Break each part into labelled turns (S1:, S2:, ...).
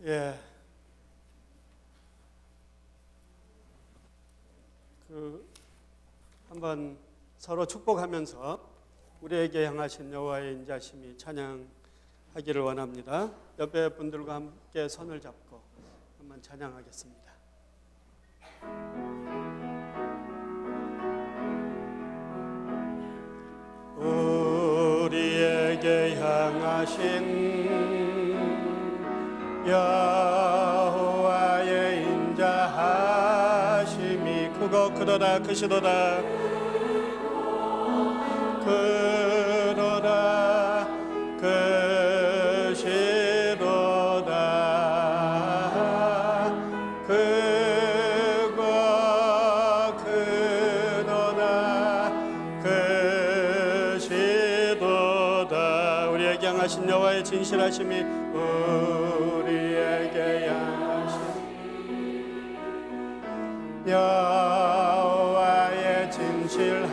S1: 예. 한번 서로 축복하면서 우리에게 향하신 여호와의 인자심이 찬양하기를 원합니다. 옆에 분들과 함께 손을 잡고 한번 찬양하겠습니다. 우리에게 향하신 여호와의 인자하심이 크고 크도다 크시도다 크도다 크시도다 크고 크도다 크시도다. 우리에게 향하신 여호와의 진실하심이 우리에게 향하신 여호와의 진실하심이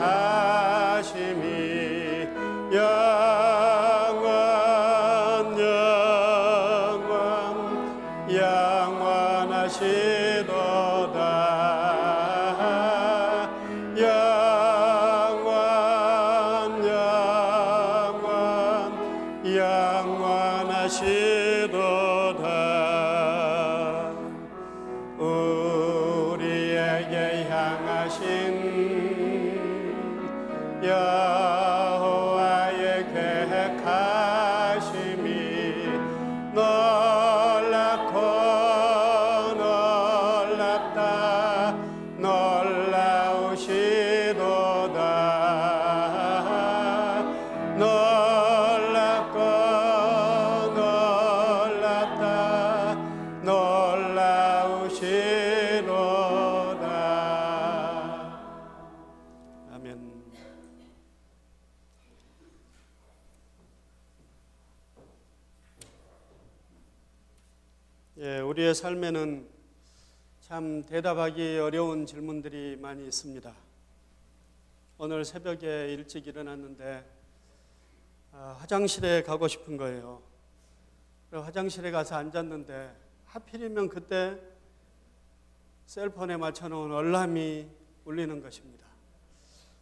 S1: 우리의 삶에는 참 대답하기 어려운 질문들이 많이 있습니다. 오늘 새벽에 일찍 일어났는데 화장실에 가고 싶은 거예요. 화장실에 가서 앉았는데 하필이면 그때 셀폰에 맞춰놓은 알람이 울리는 것입니다.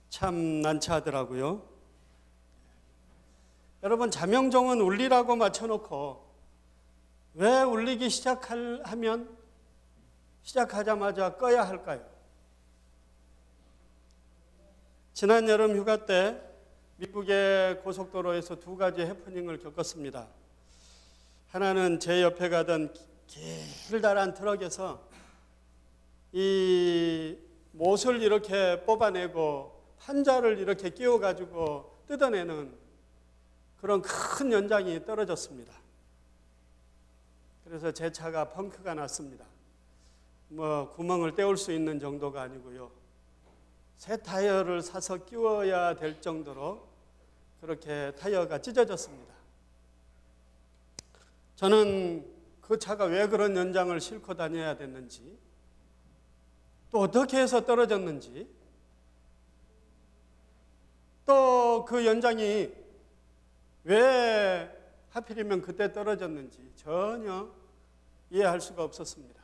S1: 참 난처하더라고요. 여러분, 자명종은 울리라고 맞춰놓고 왜 울리기 시작하면 시작하자마자 꺼야 할까요? 지난 여름 휴가 때 미국의 고속도로에서 두 가지 해프닝을 겪었습니다. 하나는 제 옆에 가던 길다란 트럭에서 이 못을 이렇게 뽑아내고 판자를 이렇게 끼워가지고 뜯어내는 그런 큰 연장이 떨어졌습니다. 그래서 제 차가 펑크가 났습니다. 구멍을 때울 수 있는 정도가 아니고요. 새 타이어를 사서 끼워야 될 정도로 그렇게 타이어가 찢어졌습니다. 저는 그 차가 왜 그런 연장을 싣고 다녀야 됐는지, 또 어떻게 해서 떨어졌는지, 또 그 연장이 왜 하필이면 그때 떨어졌는지 전혀 이해할 수가 없었습니다.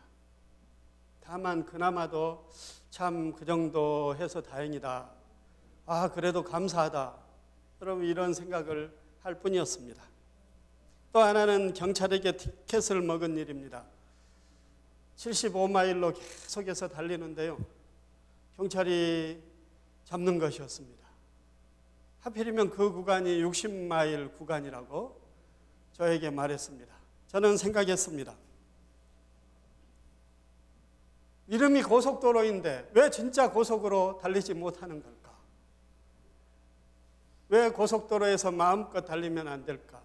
S1: 다만 그나마도 참 그 정도 해서 다행이다. 그래도 감사하다. 여러분, 이런 생각을 할 뿐이었습니다. 또 하나는 경찰에게 티켓을 먹은 일입니다. 75마일로 계속해서 달리는데요. 경찰이 잡는 것이었습니다. 하필이면 그 구간이 60마일 구간이라고 저에게 말했습니다. 저는 생각했습니다. 이름이 고속도로인데 왜 진짜 고속으로 달리지 못하는 걸까? 왜 고속도로에서 마음껏 달리면 안 될까?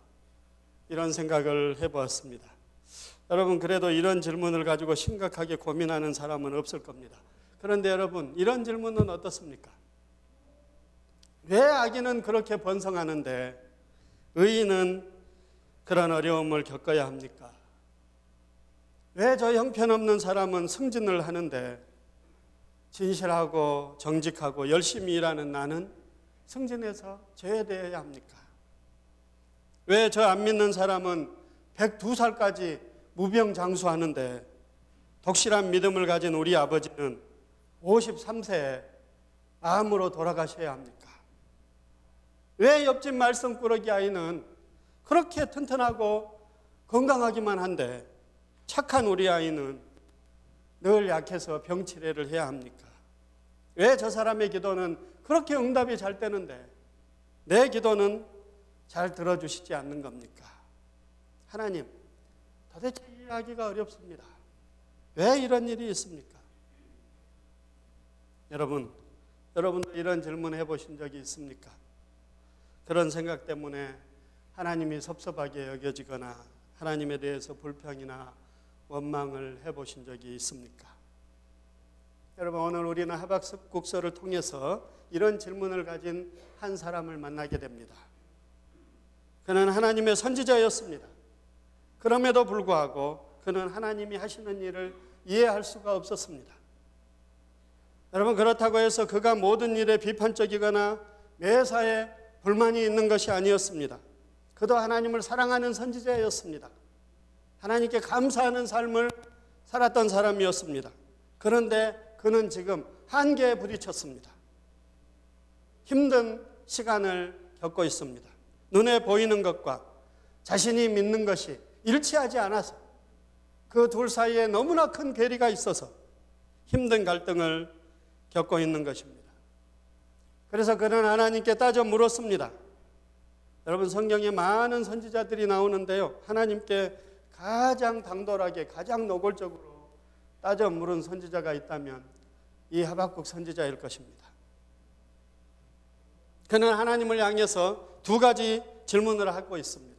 S1: 이런 생각을 해보았습니다. 여러분, 그래도 이런 질문을 가지고 심각하게 고민하는 사람은 없을 겁니다. 그런데 여러분, 이런 질문은 어떻습니까? 왜 악인은 그렇게 번성하는데 의인은 그런 어려움을 겪어야 합니까? 왜 저 형편없는 사람은 승진을 하는데 진실하고 정직하고 열심히 일하는 나는 승진해서 제외되어야 합니까? 왜 저 안 믿는 사람은 102살까지 무병장수하는데 독실한 믿음을 가진 우리 아버지는 53세에 암으로 돌아가셔야 합니까? 왜 옆집 말썽꾸러기 아이는 그렇게 튼튼하고 건강하기만 한데 착한 우리 아이는 늘 약해서 병치레를 해야 합니까? 왜 저 사람의 기도는 그렇게 응답이 잘 되는데 내 기도는 잘 들어주시지 않는 겁니까? 하나님, 도대체 이해하기가 어렵습니다. 왜 이런 일이 있습니까? 여러분도 이런 질문 해보신 적이 있습니까? 그런 생각 때문에 하나님이 섭섭하게 여겨지거나 하나님에 대해서 불평이나 원망을 해보신 적이 있습니까? 여러분, 오늘 우리는 하박국서를 통해서 이런 질문을 가진 한 사람을 만나게 됩니다. 그는 하나님의 선지자였습니다. 그럼에도 불구하고 그는 하나님이 하시는 일을 이해할 수가 없었습니다. 여러분, 그렇다고 해서 그가 모든 일에 비판적이거나 매사에 불만이 있는 것이 아니었습니다. 그도 하나님을 사랑하는 선지자였습니다. 하나님께 감사하는 삶을 살았던 사람이었습니다. 그런데 그는 지금 한계에 부딪혔습니다. 힘든 시간을 겪고 있습니다. 눈에 보이는 것과 자신이 믿는 것이 일치하지 않아서 그 둘 사이에 너무나 큰 괴리가 있어서 힘든 갈등을 겪고 있는 것입니다. 그래서 그는 하나님께 따져 물었습니다. 여러분, 성경에 많은 선지자들이 나오는데요, 하나님께 가장 당돌하게 가장 노골적으로 따져 물은 선지자가 있다면 이 하박국 선지자일 것입니다. 그는 하나님을 향해서 두 가지 질문을 하고 있습니다.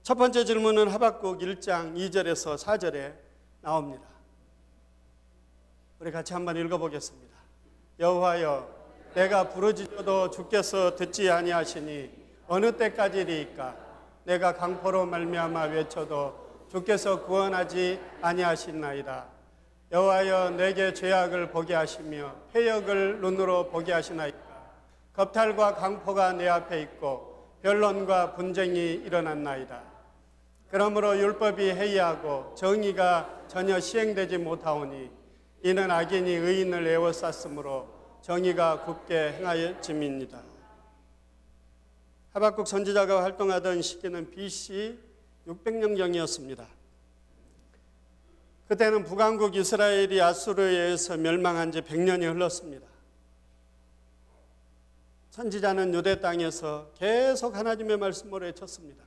S1: 첫 번째 질문은 하박국 1장 2절에서 4절에 나옵니다. 우리 같이 한번 읽어보겠습니다. 여호와여, 내가 부르짖어도 주께서 듣지 아니하시니 어느 때까지리이까? 내가 강포로 말미암아 외쳐도 주께서 구원하지 아니하시나이다. 여호와여, 내게 죄악을 보게 하시며 패역을 눈으로 보게 하시나이까? 겁탈과 강포가 내 앞에 있고 변론과 분쟁이 일어났나이다. 그러므로 율법이 해이하고 정의가 전혀 시행되지 못하오니 이는 악인이 의인을 에워쌌으므로 정의가 굳게 행하여짐입니다. 하박국 선지자가 활동하던 시기는 BC 600년경이었습니다. 그때는 북왕국 이스라엘이 아수르에 의해서 멸망한 지 100년이 흘렀습니다. 선지자는 유대 땅에서 계속 하나님의 말씀을 외쳤습니다.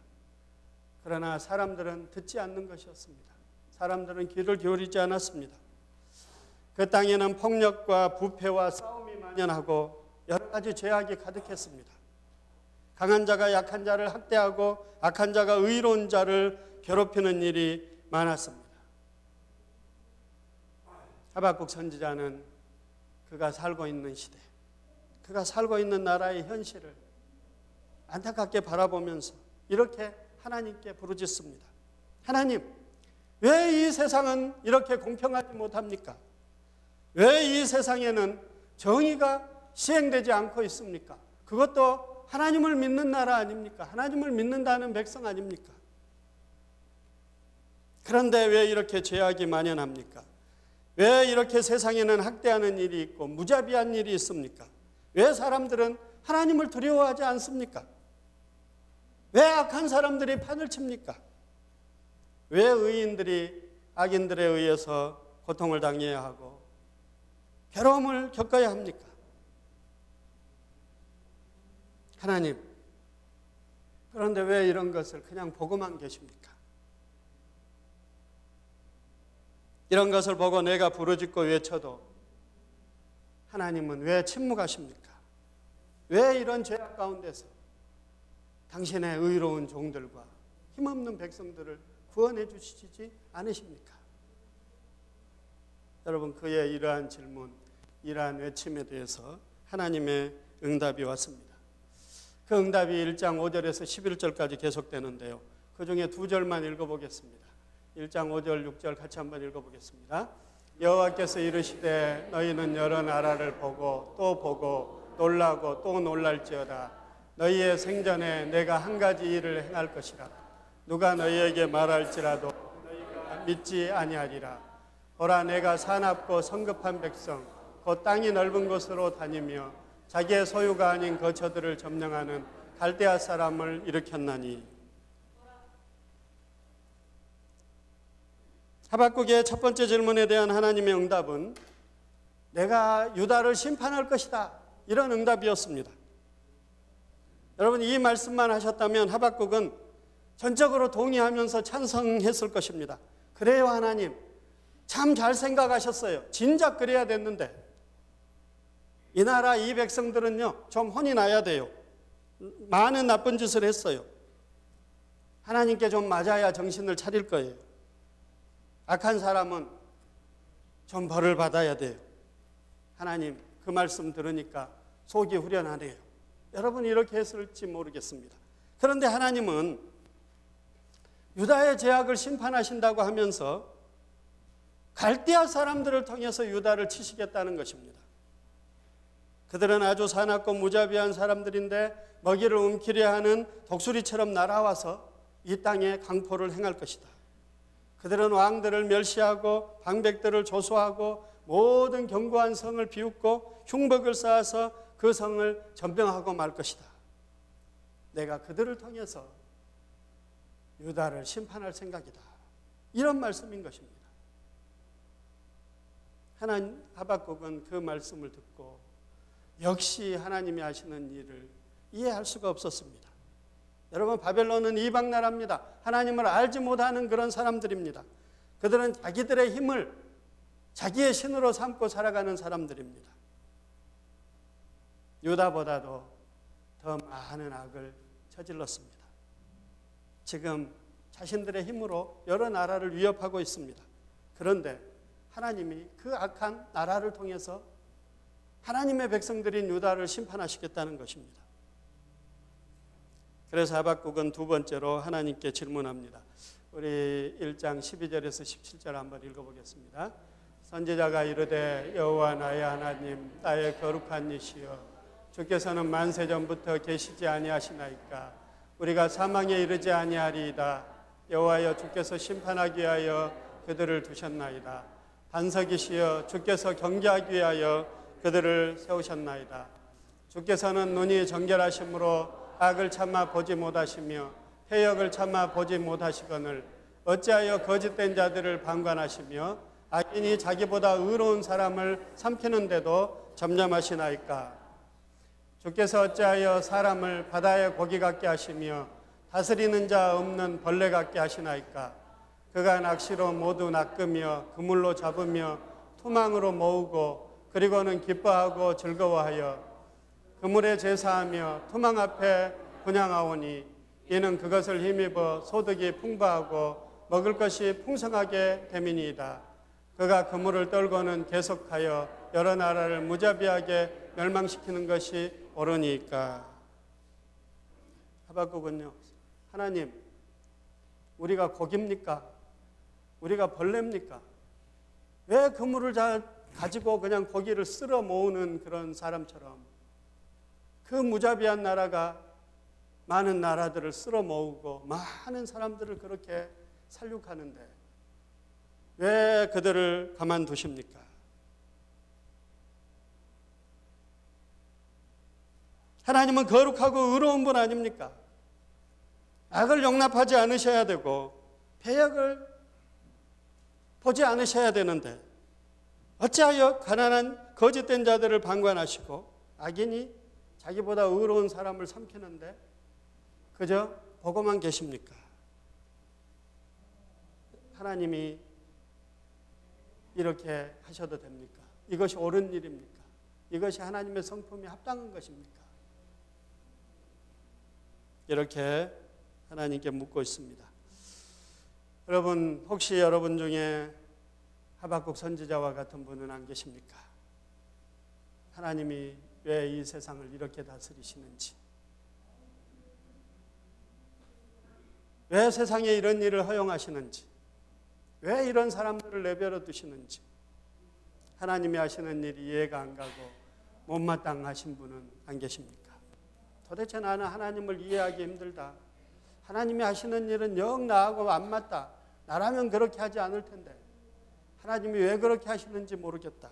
S1: 그러나 사람들은 듣지 않는 것이었습니다. 사람들은 귀를 기울이지 않았습니다. 그 땅에는 폭력과 부패와 싸움이 만연하고 여러 가지 죄악이 가득했습니다. 강한 자가 약한 자를 학대하고 악한 자가 의로운 자를 괴롭히는 일이 많았습니다. 하박국 선지자는 그가 살고 있는 시대, 그가 살고 있는 나라의 현실을 안타깝게 바라보면서 이렇게 하나님께 부르짖습니다. 하나님, 왜 이 세상은 이렇게 공평하지 못합니까? 왜 이 세상에는 정의가 시행되지 않고 있습니까? 그것도 하나님을 믿는 나라 아닙니까? 하나님을 믿는다는 백성 아닙니까? 그런데 왜 이렇게 죄악이 만연합니까? 왜 이렇게 세상에는 학대하는 일이 있고 무자비한 일이 있습니까? 왜 사람들은 하나님을 두려워하지 않습니까? 왜 악한 사람들이 판을 칩니까? 왜 의인들이 악인들에 의해서 고통을 당해야 하고 괴로움을 겪어야 합니까? 하나님, 그런데 왜 이런 것을 그냥 보고만 계십니까? 이런 것을 보고 내가 부르짖고 외쳐도 하나님은 왜 침묵하십니까? 왜 이런 죄악 가운데서 당신의 의로운 종들과 힘없는 백성들을 구원해 주시지 않으십니까? 여러분, 그의 이러한 질문, 이러한 외침에 대해서 하나님의 응답이 왔습니다. 그 응답이 1장 5절에서 11절까지 계속되는데요, 그 중에 두 절만 읽어보겠습니다. 1장 5절 6절 같이 한번 읽어보겠습니다. 여호와께서 이르시되 너희는 여러 나라를 보고 또 보고 놀라고 또 놀랄지어다. 너희의 생전에 내가 한 가지 일을 행할 것이라. 누가 너희에게 말할지라도 믿지 아니하리라. 보라, 내가 사납고 성급한 백성 곧 땅이 넓은 곳으로 다니며 자기의 소유가 아닌 거처들을 점령하는 갈대아 사람을 일으켰나니. 하박국의 첫 번째 질문에 대한 하나님의 응답은 내가 유다를 심판할 것이다, 이런 응답이었습니다. 여러분, 이 말씀만 하셨다면 하박국은 전적으로 동의하면서 찬성했을 것입니다. 그래요, 하나님, 참 잘 생각하셨어요. 진작 그래야 됐는데 이 나라 이 백성들은요 좀 혼이 나야 돼요. 많은 나쁜 짓을 했어요. 하나님께 좀 맞아야 정신을 차릴 거예요. 악한 사람은 좀 벌을 받아야 돼요. 하나님, 그 말씀 들으니까 속이 후련하네요. 여러분, 이렇게 했을지 모르겠습니다. 그런데 하나님은 유다의 죄악을 심판하신다고 하면서 갈대아 사람들을 통해서 유다를 치시겠다는 것입니다. 그들은 아주 사납고 무자비한 사람들인데 먹이를 움키려 하는 독수리처럼 날아와서 이 땅에 강포를 행할 것이다. 그들은 왕들을 멸시하고 방백들을 조소하고 모든 견고한 성을 비웃고 흉복을 쌓아서 그 성을 전병하고 말 것이다. 내가 그들을 통해서 유다를 심판할 생각이다. 이런 말씀인 것입니다. 하나님, 하박국은 그 말씀을 듣고 역시 하나님이 하시는 일을 이해할 수가 없었습니다. 여러분, 바벨론은 이방 나라입니다. 하나님을 알지 못하는 그런 사람들입니다. 그들은 자기들의 힘을 자기의 신으로 삼고 살아가는 사람들입니다. 유다보다도 더 많은 악을 저질렀습니다. 지금 자신들의 힘으로 여러 나라를 위협하고 있습니다. 그런데 하나님이 그 악한 나라를 통해서 하나님의 백성들인 유다를 심판하시겠다는 것입니다. 그래서 하박국은 두 번째로 하나님께 질문합니다. 우리 1장 12절에서 17절 한번 읽어보겠습니다. 선지자가 이르되 여호와 나의 하나님, 나의 거룩한 이시여, 주께서는 만세전부터 계시지 아니하시나이까. 우리가 사망에 이르지 아니하리이다. 여호와여, 주께서 심판하기 위하여 그들을 두셨나이다. 반석이시여, 주께서 경계하기 위하여 그들을 세우셨나이다. 주께서는 눈이 정결하심으로 악을 참아 보지 못하시며 패역을 참아 보지 못하시거늘 어찌하여 거짓된 자들을 방관하시며 악인이 자기보다 의로운 사람을 삼키는데도 잠잠하시나이까. 주께서 어찌하여 사람을 바다의 고기 같게 하시며 다스리는 자 없는 벌레 같게 하시나이까. 그가 낚시로 모두 낚으며 그물로 잡으며 투망으로 모으고 그리고는 기뻐하고 즐거워하여 그물에 제사하며 투망 앞에 분향하오니 이는 그것을 힘입어 소득이 풍부하고 먹을 것이 풍성하게 됨이니이다. 그가 그물을 떨고는 계속하여 여러 나라를 무자비하게 멸망시키는 것이 옳으니까. 하박국은요, 하나님, 우리가 고기입니까? 우리가 벌레입니까? 왜 그물을 가지고 그냥 고기를 쓸어 모으는 그런 사람처럼 그 무자비한 나라가 많은 나라들을 쓸어 모으고 많은 사람들을 그렇게 살육하는데 왜 그들을 가만두십니까? 하나님은 거룩하고 의로운 분 아닙니까? 악을 용납하지 않으셔야 되고 패역을 보지 않으셔야 되는데 어찌하여 가난한 거짓된 자들을 방관하시고 악인이 자기보다 의로운 사람을 삼키는데 그저 보고만 계십니까? 하나님이 이렇게 하셔도 됩니까? 이것이 옳은 일입니까? 이것이 하나님의 성품이 합당한 것입니까? 이렇게 하나님께 묻고 있습니다. 여러분, 혹시 여러분 중에 하박국 선지자와 같은 분은 안 계십니까? 하나님이 왜 이 세상을 이렇게 다스리시는지, 왜 세상에 이런 일을 허용하시는지, 왜 이런 사람들을 내버려 두시는지 하나님이 하시는 일이 이해가 안 가고 못마땅하신 분은 안 계십니까? 도대체 나는 하나님을 이해하기 힘들다. 하나님이 하시는 일은 영 나하고 안 맞다. 나라면 그렇게 하지 않을 텐데 하나님이 왜 그렇게 하시는지 모르겠다.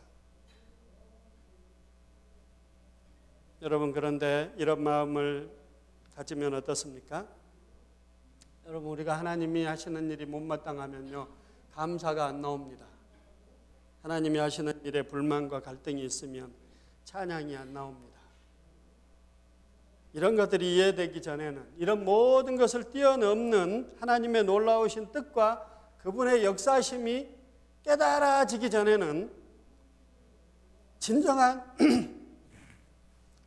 S1: 여러분, 그런데 이런 마음을 가지면 어떻습니까? 여러분, 우리가 하나님이 하시는 일이 못마땅하면요, 감사가 안 나옵니다. 하나님이 하시는 일에 불만과 갈등이 있으면 찬양이 안 나옵니다. 이런 것들이 이해되기 전에는, 이런 모든 것을 뛰어넘는 하나님의 놀라우신 뜻과 그분의 역사심이 깨달아지기 전에는 진정한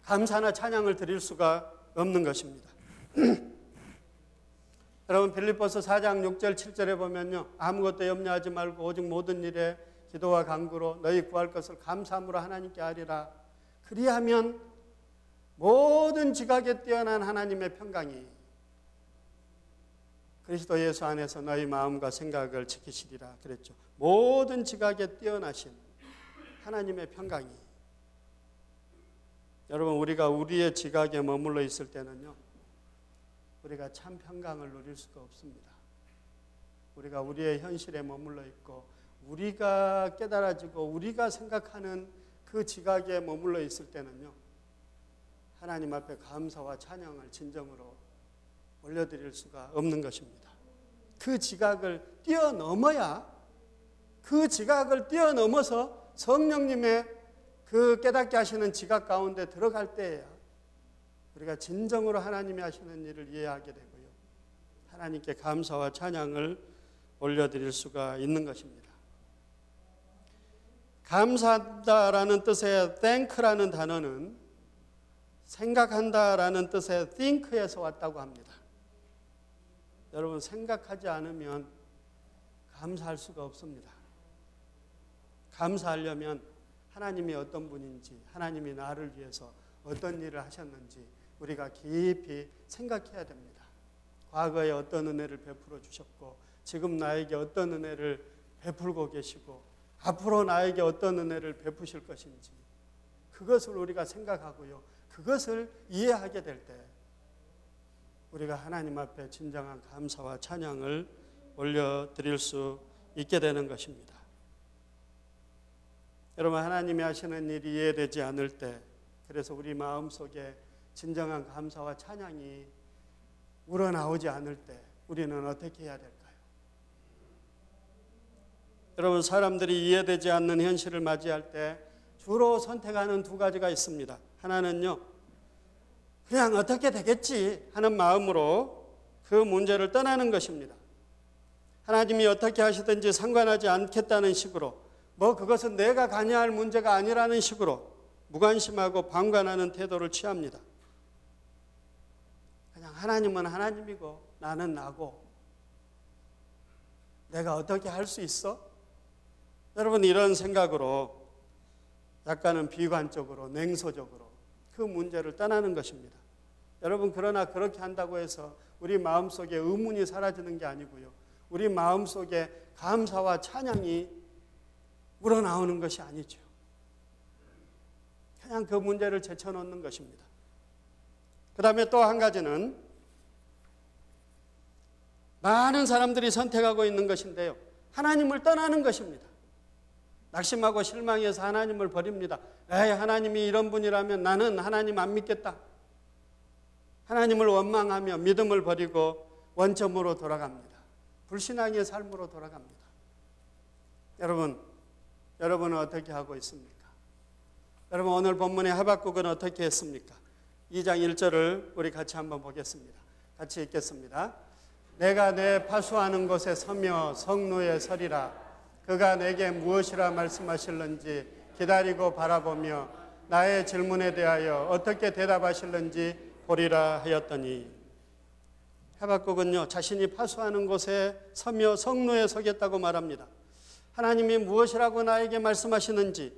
S1: 감사나 찬양을 드릴 수가 없는 것입니다. 여러분, 빌립보서 4장 6절 7절에 보면요, 아무것도 염려하지 말고 오직 모든 일에 기도와 간구로 너희 구할 것을 감사함으로 하나님께 아리라. 그리하면 모든 지각에 뛰어난 하나님의 평강이 그리스도 예수 안에서 너희 마음과 생각을 지키시리라 그랬죠. 모든 지각에 뛰어나신 하나님의 평강이. 여러분, 우리가 우리의 지각에 머물러 있을 때는요, 우리가 참 평강을 누릴 수가 없습니다. 우리가 우리의 현실에 머물러 있고 우리가 깨달아지고 우리가 생각하는 그 지각에 머물러 있을 때는요, 하나님 앞에 감사와 찬양을 진정으로 올려드릴 수가 없는 것입니다. 그 지각을 뛰어넘어야, 그 지각을 뛰어넘어서 성령님의 그 깨닫게 하시는 지각 가운데 들어갈 때에야 우리가 진정으로 하나님이 하시는 일을 이해하게 되고요, 하나님께 감사와 찬양을 올려드릴 수가 있는 것입니다. 감사한다라는 뜻의 thank라는 단어는 생각한다라는 뜻의 think에서 왔다고 합니다. 여러분, 생각하지 않으면 감사할 수가 없습니다. 감사하려면 하나님이 어떤 분인지, 하나님이 나를 위해서 어떤 일을 하셨는지 우리가 깊이 생각해야 됩니다. 과거에 어떤 은혜를 베풀어 주셨고, 지금 나에게 어떤 은혜를 베풀고 계시고, 앞으로 나에게 어떤 은혜를 베푸실 것인지, 그것을 우리가 생각하고요, 그것을 이해하게 될 때 우리가 하나님 앞에 진정한 감사와 찬양을 올려드릴 수 있게 되는 것입니다. 여러분, 하나님이 하시는 일이 이해되지 않을 때, 그래서 우리 마음속에 진정한 감사와 찬양이 우러나오지 않을 때 우리는 어떻게 해야 될까요? 여러분, 사람들이 이해되지 않는 현실을 맞이할 때 주로 선택하는 두 가지가 있습니다. 하나는요, 그냥 어떻게 되겠지 하는 마음으로 그 문제를 떠나는 것입니다. 하나님이 어떻게 하시든지 상관하지 않겠다는 식으로, 그것은 내가 관여할 문제가 아니라는 식으로 무관심하고 방관하는 태도를 취합니다. 그냥 하나님은 하나님이고 나는 나고 내가 어떻게 할 수 있어? 여러분, 이런 생각으로 약간은 비관적으로 냉소적으로 그 문제를 떠나는 것입니다. 여러분, 그러나 그렇게 한다고 해서 우리 마음속에 의문이 사라지는 게 아니고요, 우리 마음속에 감사와 찬양이 우러나오는 것이 아니죠. 그냥 그 문제를 제쳐놓는 것입니다. 그 다음에 또 한 가지는 많은 사람들이 선택하고 있는 것인데요, 하나님을 떠나는 것입니다. 낙심하고 실망해서 하나님을 버립니다. 에이, 하나님이 이런 분이라면 나는 하나님 안 믿겠다. 하나님을 원망하며 믿음을 버리고 원점으로 돌아갑니다. 불신앙의 삶으로 돌아갑니다. 여러분은 어떻게 하고 있습니까? 여러분, 오늘 본문의 하박국은 어떻게 했습니까? 2장 1절을 우리 같이 한번 보겠습니다. 같이 읽겠습니다. 내가 내 파수하는 곳에 서며 성루에 서리라. 그가 내게 무엇이라 말씀하실는지 기다리고 바라보며 나의 질문에 대하여 어떻게 대답하실는지 보리라 하였더니, 하박국은요, 자신이 파수하는 곳에 서며 성루에 서겠다고 말합니다. 하나님이 무엇이라고 나에게 말씀하시는지,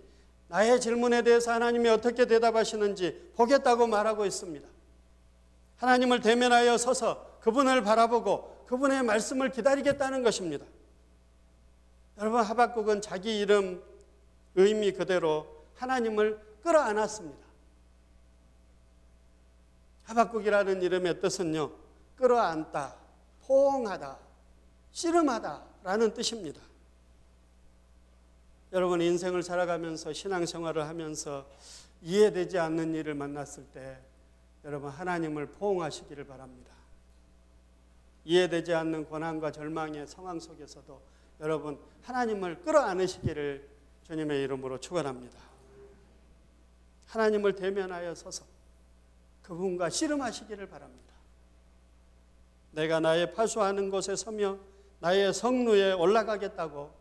S1: 나의 질문에 대해서 하나님이 어떻게 대답하시는지 보겠다고 말하고 있습니다. 하나님을 대면하여 서서 그분을 바라보고 그분의 말씀을 기다리겠다는 것입니다. 여러분, 하박국은 자기 이름 의미 그대로 하나님을 끌어안았습니다. 하박국이라는 이름의 뜻은요, 끌어안다, 포옹하다, 씨름하다 라는 뜻입니다. 여러분, 인생을 살아가면서 신앙생활을 하면서 이해되지 않는 일을 만났을 때 여러분 하나님을 포옹하시기를 바랍니다. 이해되지 않는 고난과 절망의 상황 속에서도 여러분 하나님을 끌어안으시기를 주님의 이름으로 축원합니다. 하나님을 대면하여 서서 그분과 씨름하시기를 바랍니다. 내가 나의 파수하는 곳에 서며 나의 성루에 올라가겠다고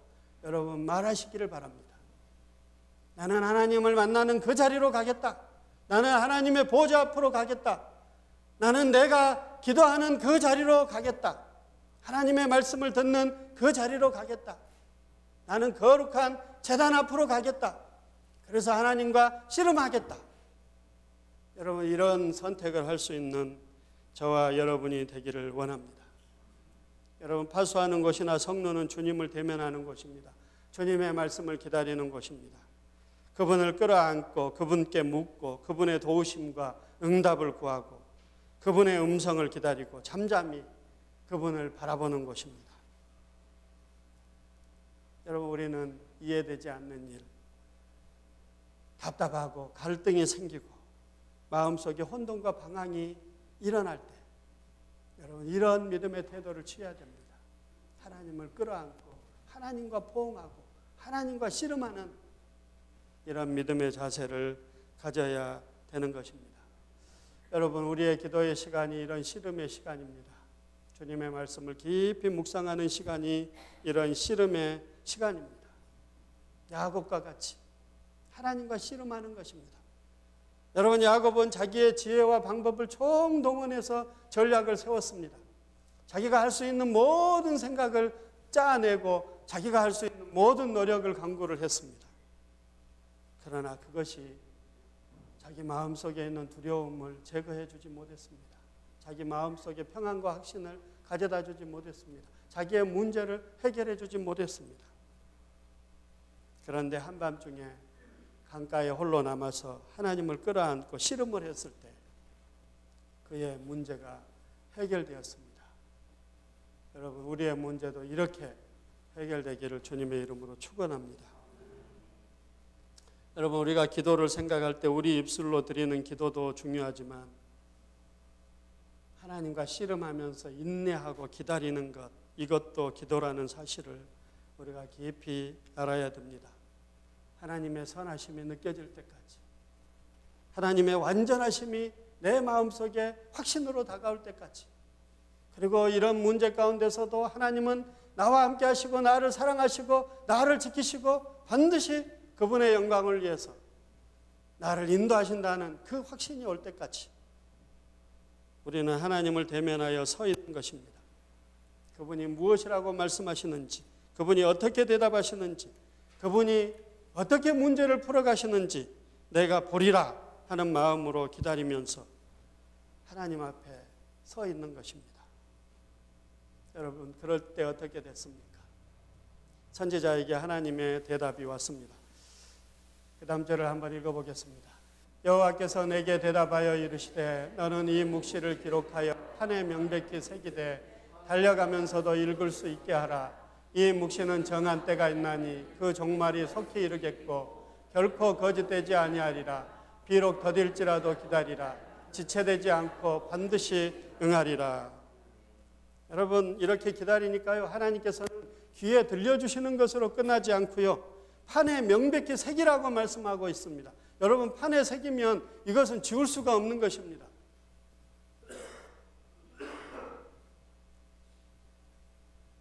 S1: 여러분 말하시기를 바랍니다. 나는 하나님을 만나는 그 자리로 가겠다. 나는 하나님의 보좌 앞으로 가겠다. 나는 내가 기도하는 그 자리로 가겠다. 하나님의 말씀을 듣는 그 자리로 가겠다. 나는 거룩한 제단 앞으로 가겠다. 그래서 하나님과 씨름하겠다. 여러분, 이런 선택을 할 수 있는 저와 여러분이 되기를 원합니다. 여러분, 파수하는 곳이나 성루는 주님을 대면하는 곳입니다. 주님의 말씀을 기다리는 곳입니다. 그분을 끌어안고 그분께 묻고 그분의 도우심과 응답을 구하고 그분의 음성을 기다리고 잠잠히 그분을 바라보는 곳입니다. 여러분, 우리는 이해되지 않는 일, 답답하고 갈등이 생기고 마음속에 혼돈과 방황이 일어날 때 여러분 이런 믿음의 태도를 취해야 됩니다. 하나님을 끌어안고 하나님과 포옹하고 하나님과 씨름하는 이런 믿음의 자세를 가져야 되는 것입니다. 여러분, 우리의 기도의 시간이 이런 씨름의 시간입니다. 주님의 말씀을 깊이 묵상하는 시간이 이런 씨름의 시간입니다. 야곱과 같이 하나님과 씨름하는 것입니다. 여러분, 야곱은 자기의 지혜와 방법을 총동원해서 전략을 세웠습니다. 자기가 할 수 있는 모든 생각을 짜내고 자기가 할 수 있는 모든 노력을 강구를 했습니다. 그러나 그것이 자기 마음속에 있는 두려움을 제거해 주지 못했습니다. 자기 마음속에 평안과 확신을 가져다 주지 못했습니다. 자기의 문제를 해결해 주지 못했습니다. 그런데 한밤중에 강가에 홀로 남아서 하나님을 끌어안고 씨름을 했을 때 그의 문제가 해결되었습니다. 여러분, 우리의 문제도 이렇게 해결되기를 주님의 이름으로 축원합니다. 여러분, 우리가 기도를 생각할 때 우리 입술로 드리는 기도도 중요하지만 하나님과 씨름하면서 인내하고 기다리는 것, 이것도 기도라는 사실을 우리가 깊이 알아야 됩니다. 하나님의 선하심이 느껴질 때까지, 하나님의 완전하심이 내 마음속에 확신으로 다가올 때까지, 그리고 이런 문제 가운데서도 하나님은 나와 함께 하시고 나를 사랑하시고 나를 지키시고 반드시 그분의 영광을 위해서 나를 인도하신다는 그 확신이 올 때까지 우리는 하나님을 대면하여 서 있는 것입니다. 그분이 무엇이라고 말씀하시는지, 그분이 어떻게 대답하시는지, 그분이 어떻게 문제를 풀어가시는지 내가 보리라 하는 마음으로 기다리면서 하나님 앞에 서 있는 것입니다. 여러분, 그럴 때 어떻게 됐습니까? 선지자에게 하나님의 대답이 왔습니다. 그 다음 절을 한번 읽어보겠습니다. 여호와께서 내게 대답하여 이르시되 너는 이 묵시를 기록하여 판에 명백히 새기되 달려가면서도 읽을 수 있게 하라. 이 묵시는 정한 때가 있나니 그 종말이 속히 이르겠고 결코 거짓되지 아니하리라. 비록 더딜지라도 기다리라. 지체되지 않고 반드시 응하리라. 여러분, 이렇게 기다리니까요, 하나님께서는 귀에 들려주시는 것으로 끝나지 않고요, 판에 명백히 새기라고 말씀하고 있습니다. 여러분, 판에 새기면 이것은 지울 수가 없는 것입니다.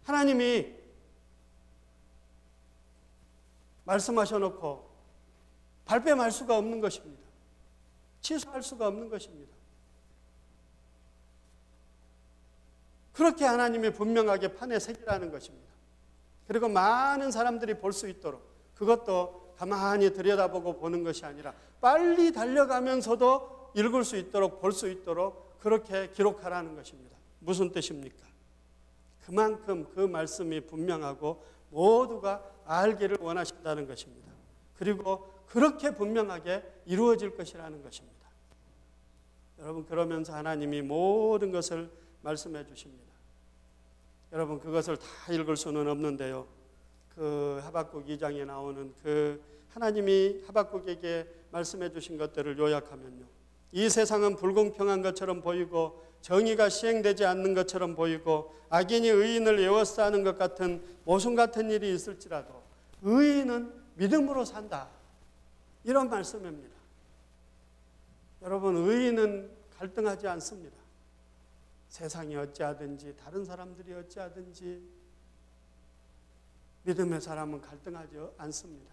S1: 하나님이 말씀하셔놓고 발뺌할 수가 없는 것입니다. 취소할 수가 없는 것입니다. 그렇게 하나님이 분명하게 판에 새기라는 것입니다. 그리고 많은 사람들이 볼 수 있도록, 그것도 가만히 들여다보고 보는 것이 아니라 빨리 달려가면서도 읽을 수 있도록, 볼 수 있도록 그렇게 기록하라는 것입니다. 무슨 뜻입니까? 그만큼 그 말씀이 분명하고 모두가 알기를 원하신다는 것입니다. 그리고 그렇게 분명하게 이루어질 것이라는 것입니다. 여러분, 그러면서 하나님이 모든 것을 말씀해 주십니다. 여러분 그것을 다 읽을 수는 없는데요. 그 하박국 2장에 나오는 그 하나님이 하박국에게 말씀해 주신 것들을 요약하면요. 이 세상은 불공평한 것처럼 보이고 정의가 시행되지 않는 것처럼 보이고 악인이 의인을 에워싸는 것 같은 모순 같은 일이 있을지라도 의인은 믿음으로 산다. 이런 말씀입니다. 여러분 의인은 갈등하지 않습니다. 세상이 어찌하든지 다른 사람들이 어찌하든지 믿음의 사람은 갈등하지 않습니다.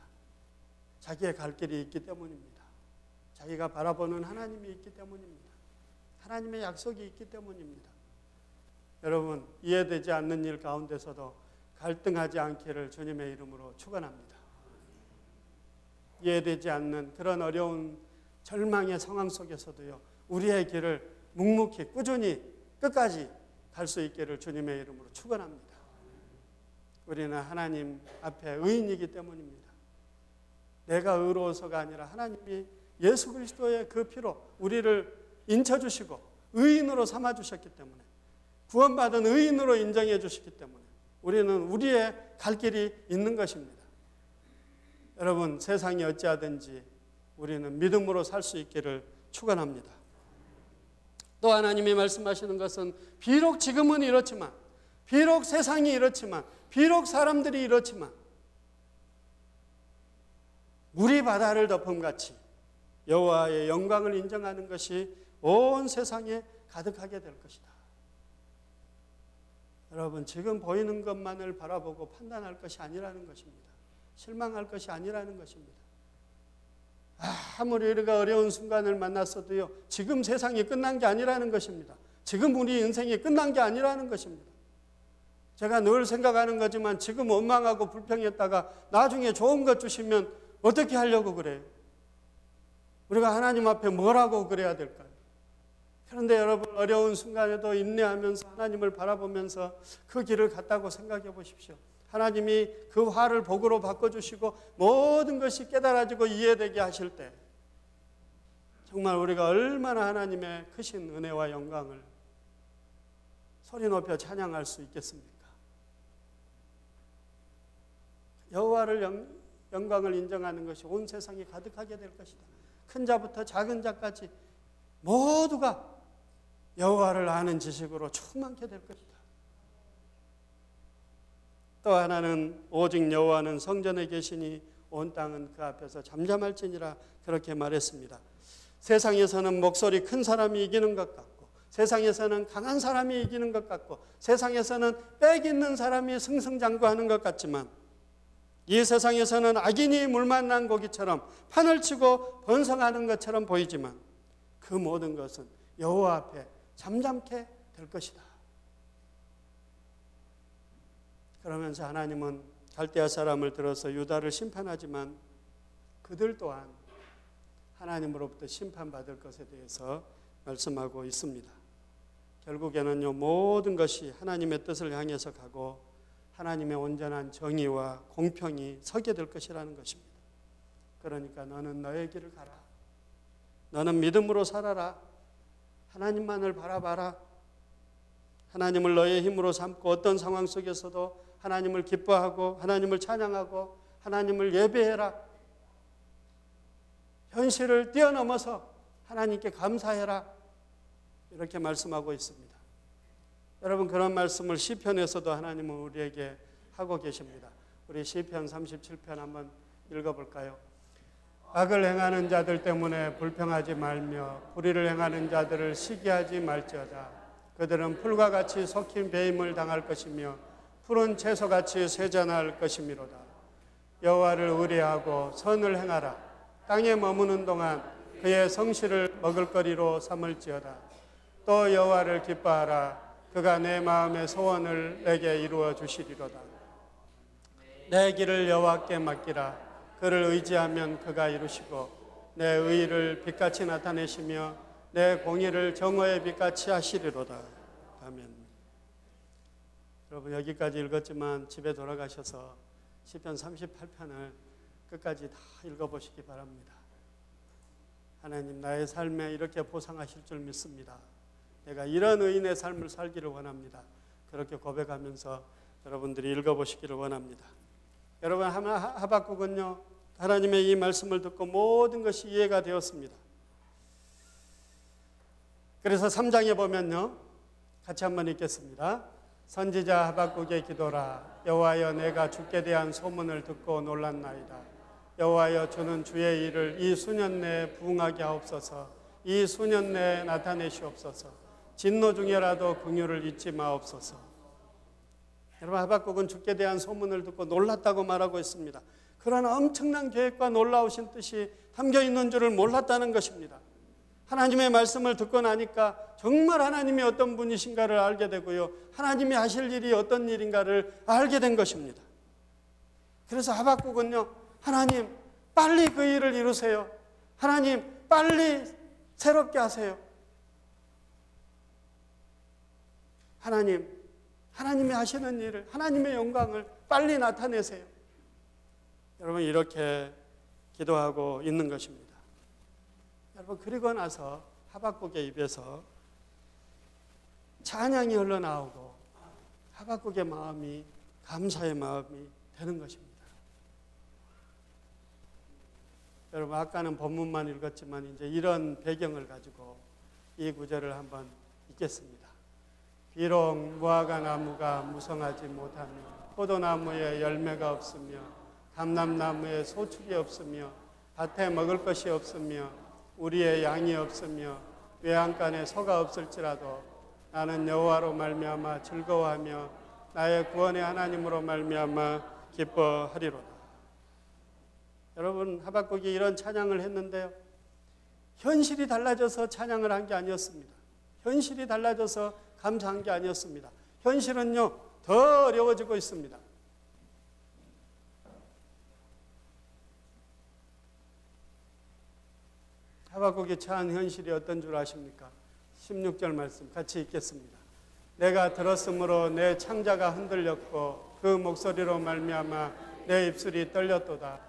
S1: 자기의 갈 길이 있기 때문입니다. 자기가 바라보는 하나님이 있기 때문입니다. 하나님의 약속이 있기 때문입니다. 여러분 이해되지 않는 일 가운데서도 갈등하지 않기를 주님의 이름으로 축원합니다. 이해되지 않는 그런 어려운 절망의 상황 속에서도요. 우리의 길을 묵묵히 꾸준히 끝까지 갈 수 있기를 주님의 이름으로 축원합니다. 우리는 하나님 앞에 의인이기 때문입니다. 내가 의로워서가 아니라 하나님이 예수 그리스도의 그 피로 우리를 인쳐주시고 의인으로 삼아주셨기 때문에 구원받은 의인으로 인정해 주시기 때문에 우리는 우리의 갈 길이 있는 것입니다. 여러분 세상이 어찌하든지 우리는 믿음으로 살 수 있기를 축원합니다. 또 하나님이 말씀하시는 것은 비록 지금은 이렇지만 비록 세상이 이렇지만 비록 사람들이 이렇지만 물이 바다를 덮음같이 여호와의 영광을 인정하는 것이 온 세상에 가득하게 될 것이다. 여러분 지금 보이는 것만을 바라보고 판단할 것이 아니라는 것입니다. 실망할 것이 아니라는 것입니다. 아무리 우리가 어려운 순간을 만났어도요. 지금 세상이 끝난 게 아니라는 것입니다. 지금 우리 인생이 끝난 게 아니라는 것입니다. 제가 늘 생각하는 거지만 지금 원망하고 불평했다가 나중에 좋은 것 주시면 어떻게 하려고 그래요? 우리가 하나님 앞에 뭐라고 그래야 될까요? 그런데 여러분 어려운 순간에도 인내하면서 하나님을 바라보면서 그 길을 갔다고 생각해 보십시오. 하나님이 그 화를 복으로 바꿔주시고 모든 것이 깨달아지고 이해되게 하실 때 정말 우리가 얼마나 하나님의 크신 은혜와 영광을 소리 높여 찬양할 수 있겠습니까? 여호와를 영광을 인정하는 것이 온 세상에 가득하게 될 것이다. 큰 자부터 작은 자까지 모두가 여호와를 아는 지식으로 충만케 될 것이다. 또 하나는 오직 여호와는 성전에 계시니 온 땅은 그 앞에서 잠잠할지니라 그렇게 말했습니다. 세상에서는 목소리 큰 사람이 이기는 것 같고 세상에서는 강한 사람이 이기는 것 같고 세상에서는 빽 있는 사람이 승승장구하는 것 같지만 이 세상에서는 악인이 물 만난 고기처럼 판을 치고 번성하는 것처럼 보이지만 그 모든 것은 여호와 앞에 잠잠케 될 것이다. 그러면서 하나님은 갈대아 사람을 들어서 유다를 심판하지만 그들 또한 하나님으로부터 심판받을 것에 대해서 말씀하고 있습니다. 결국에는요 모든 것이 하나님의 뜻을 향해서 가고 하나님의 온전한 정의와 공평이 서게 될 것이라는 것입니다. 그러니까 너는 너의 길을 가라. 너는 믿음으로 살아라. 하나님만을 바라봐라. 하나님을 너의 힘으로 삼고 어떤 상황 속에서도 하나님을 기뻐하고 하나님을 찬양하고 하나님을 예배해라. 현실을 뛰어넘어서 하나님께 감사해라. 이렇게 말씀하고 있습니다. 여러분 그런 말씀을 시편에서도 하나님은 우리에게 하고 계십니다. 우리 시편 37편 한번 읽어볼까요? 악을 행하는 자들 때문에 불평하지 말며 불의를 행하는 자들을 시기하지 말지어다. 그들은 풀과 같이 섞인 배임을 당할 것이며 푸른 채소같이 쇠잔할 것이미로다. 여호와를 의뢰하고 선을 행하라. 땅에 머무는 동안 그의 성실을 먹을거리로 삼을지어다. 또 여호와를 기뻐하라. 그가 내 마음의 소원을 내게 이루어 주시리로다. 내 길을 여호와께 맡기라. 그를 의지하면 그가 이루시고 내 의의를 빛같이 나타내시며 내 공의를 정오의 빛같이 하시리로다. 아멘. 여러분 여기까지 읽었지만 집에 돌아가셔서 시편 38편을 끝까지 다 읽어보시기 바랍니다. 하나님 나의 삶에 이렇게 보상하실 줄 믿습니다. 내가 이런 의인의 삶을 살기를 원합니다. 그렇게 고백하면서 여러분들이 읽어보시기를 원합니다. 여러분, 하박국은요, 하나님의 이 말씀을 듣고 모든 것이 이해가 되었습니다. 그래서 3장에 보면요, 같이 한번 읽겠습니다. 선지자 하박국의 기도라. 여호와여, 내가 주께 대한 소문을 듣고 놀랐나이다. 여호와여, 주는 주의 일을 이 수년 내에 부응하게 하옵소서. 이 수년 내에 나타내시옵소서. 진노 중에라도 긍휼을 잊지 마옵소서. 여러분, 하박국은 주께 대한 소문을 듣고 놀랐다고 말하고 있습니다. 그런 엄청난 계획과 놀라우신 뜻이 담겨 있는 줄을 몰랐다는 것입니다. 하나님의 말씀을 듣고 나니까 정말 하나님이 어떤 분이신가를 알게 되고요, 하나님이 하실 일이 어떤 일인가를 알게 된 것입니다. 그래서 하박국은요, 하나님 빨리 그 일을 이루세요. 하나님 빨리 새롭게 하세요. 하나님이 하시는 일을, 하나님의 영광을 빨리 나타내세요. 여러분, 이렇게 기도하고 있는 것입니다. 여러분, 그리고 나서 하박국의 입에서 찬양이 흘러나오고 하박국의 마음이 감사의 마음이 되는 것입니다. 여러분, 아까는 본문만 읽었지만 이제 이런 배경을 가지고 이 구절을 한번 읽겠습니다. 비록 무화과 나무가 무성하지 못하며 포도나무에 열매가 없으며 감람나무에 소출이 없으며 밭에 먹을 것이 없으며 우리의 양이 없으며 외양간에 소가 없을지라도 나는 여호와로 말미암아 즐거워하며 나의 구원의 하나님으로 말미암아 기뻐하리로다. 여러분, 하박국이 이런 찬양을 했는데요, 현실이 달라져서 찬양을 한 게 아니었습니다. 현실이 달라져서 감사한 게 아니었습니다. 현실은요, 더 어려워지고 있습니다. 하박국이 처한 현실이 어떤 줄 아십니까? 16절 말씀 같이 읽겠습니다. 내가 들었으므로 내 창자가 흔들렸고 그 목소리로 말미암아 내 입술이 떨렸도다.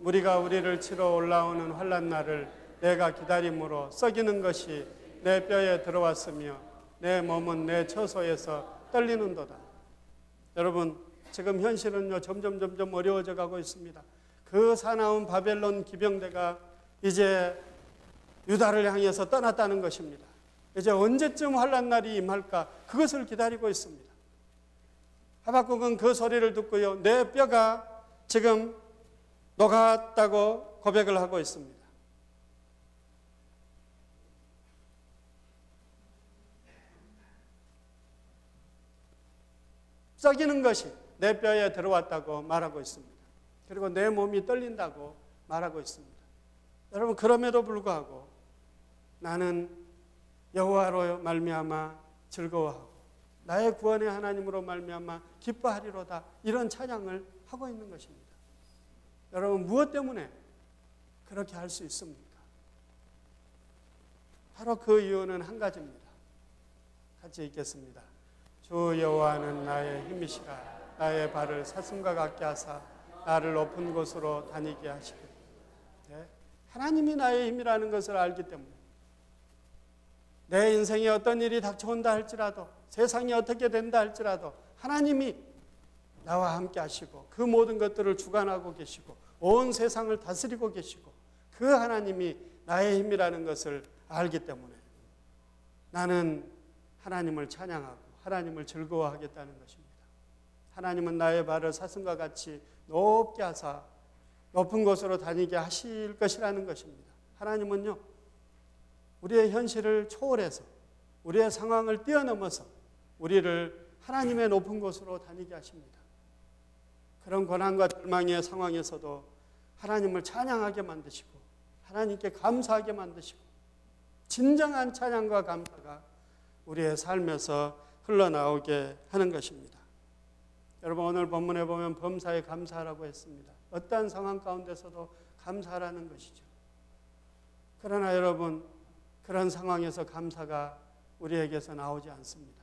S1: 무리가 우리를 치러 올라오는 환난 날을 내가 기다림으로 썩이는 것이 내 뼈에 들어왔으며 내 몸은 내 처소에서 떨리는도다. 여러분, 지금 현실은요, 점점 어려워져 가고 있습니다. 그 사나운 바벨론 기병대가 이제 유다를 향해서 떠났다는 것입니다. 이제 언제쯤 환난 날이 임할까, 그것을 기다리고 있습니다. 하박국은 그 소리를 듣고요, 내 뼈가 지금 녹았다고 고백을 하고 있습니다. 썩이는 것이 내 뼈에 들어왔다고 말하고 있습니다. 그리고 내 몸이 떨린다고 말하고 있습니다. 여러분, 그럼에도 불구하고 나는 여호와로 말미암아 즐거워하고 나의 구원의 하나님으로 말미암아 기뻐하리로다, 이런 찬양을 하고 있는 것입니다. 여러분, 무엇 때문에 그렇게 할 수 있습니까? 바로 그 이유는 한 가지입니다. 같이 읽겠습니다. 주 여호와는 나의 힘이시라. 나의 발을 사슴과 같게 하사 나를 높은 곳으로 다니게 하시리라. 네? 하나님이 나의 힘이라는 것을 알기 때문에 내 인생에 어떤 일이 닥쳐온다 할지라도, 세상이 어떻게 된다 할지라도 하나님이 나와 함께 하시고 그 모든 것들을 주관하고 계시고 온 세상을 다스리고 계시고 그 하나님이 나의 힘이라는 것을 알기 때문에 나는 하나님을 찬양하고 하나님을 즐거워하겠다는 것입니다. 하나님은 나의 발을 사슴과 같이 높게 하사 높은 곳으로 다니게 하실 것이라는 것입니다. 하나님은요, 우리의 현실을 초월해서 우리의 상황을 뛰어넘어서 우리를 하나님의 높은 곳으로 다니게 하십니다. 그런 고난과 절망의 상황에서도 하나님을 찬양하게 만드시고 하나님께 감사하게 만드시고 진정한 찬양과 감사가 우리의 삶에서 흘러나오게 하는 것입니다. 여러분, 오늘 본문에 보면 범사에 감사하라고 했습니다. 어떠한 상황 가운데서도 감사하라는 것이죠. 그러나 여러분, 그런 상황에서 감사가 우리에게서 나오지 않습니다.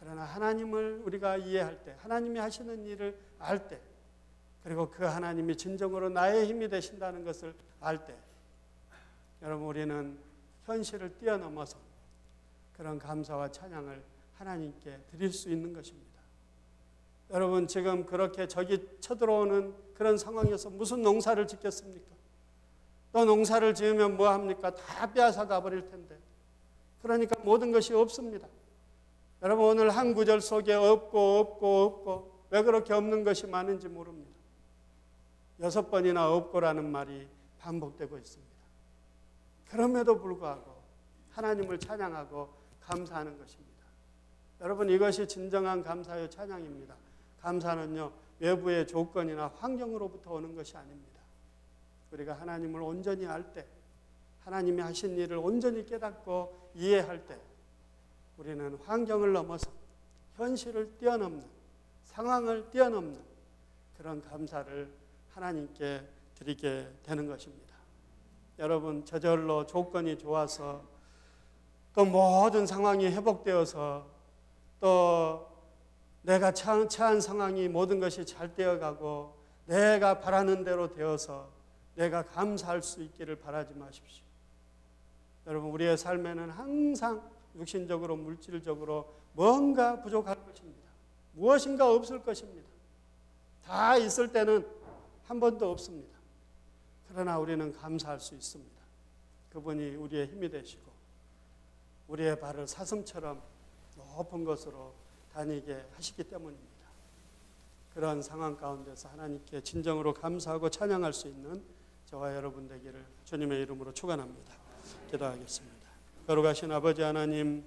S1: 그러나 하나님을 우리가 이해할 때, 하나님이 하시는 일을 알 때, 그리고 그 하나님이 진정으로 나의 힘이 되신다는 것을 알 때, 여러분, 우리는 현실을 뛰어넘어서 그런 감사와 찬양을 하나님께 드릴 수 있는 것입니다. 여러분, 지금 그렇게 적이 쳐들어오는 그런 상황에서 무슨 농사를 짓겠습니까? 또 농사를 지으면 뭐 합니까? 다 빼앗아 가버릴 텐데. 그러니까 모든 것이 없습니다. 여러분, 오늘 한 구절 속에 없고 왜 그렇게 없는 것이 많은지 모릅니다. 6번이나 없고라는 말이 반복되고 있습니다. 그럼에도 불구하고 하나님을 찬양하고 감사하는 것입니다. 여러분, 이것이 진정한 감사의 찬양입니다. 감사는요, 외부의 조건이나 환경으로부터 오는 것이 아닙니다. 우리가 하나님을 온전히 알 때, 하나님이 하신 일을 온전히 깨닫고 이해할 때, 우리는 환경을 넘어서 현실을 뛰어넘는, 상황을 뛰어넘는 그런 감사를 하나님께 드리게 되는 것입니다. 여러분, 저절로 조건이 좋아서 또 모든 상황이 회복되어서 또 내가 처한 상황이 모든 것이 잘 되어가고 내가 바라는 대로 되어서 내가 감사할 수 있기를 바라지 마십시오. 여러분, 우리의 삶에는 항상 육신적으로 물질적으로 뭔가 부족할 것입니다. 무엇인가 없을 것입니다. 다 있을 때는 한 번도 없습니다. 그러나 우리는 감사할 수 있습니다. 그분이 우리의 힘이 되시고 우리의 발을 사슴처럼 높은 곳으로 다니게 하시기 때문입니다. 그런 상황 가운데서 하나님께 진정으로 감사하고 찬양할 수 있는 저와 여러분 되기를 주님의 이름으로 축원합니다. 기도하겠습니다. 거룩하신 아버지 하나님,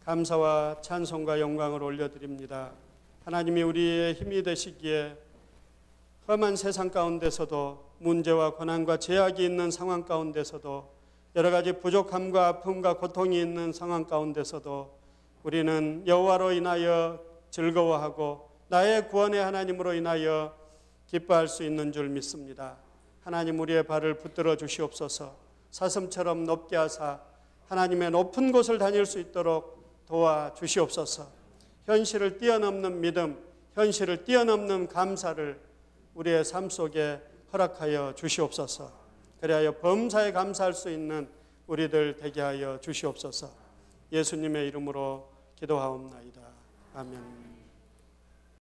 S1: 감사와 찬송과 영광을 올려드립니다. 하나님이 우리의 힘이 되시기에 험한 세상 가운데서도 문제와 고난과 제약이 있는 상황 가운데서도 여러 가지 부족함과 아픔과 고통이 있는 상황 가운데서도 우리는 여호와로 인하여 즐거워하고 나의 구원의 하나님으로 인하여 기뻐할 수 있는 줄 믿습니다. 하나님, 우리의 발을 붙들어 주시옵소서. 사슴처럼 높게 하사 하나님의 높은 곳을 다닐 수 있도록 도와 주시옵소서. 현실을 뛰어넘는 믿음, 현실을 뛰어넘는 감사를 우리의 삶 속에 허락하여 주시옵소서. 그리하여 범사에 감사할 수 있는 우리들 되게 하여 주시옵소서. 예수님의 이름으로 기도하옵나이다. 아멘.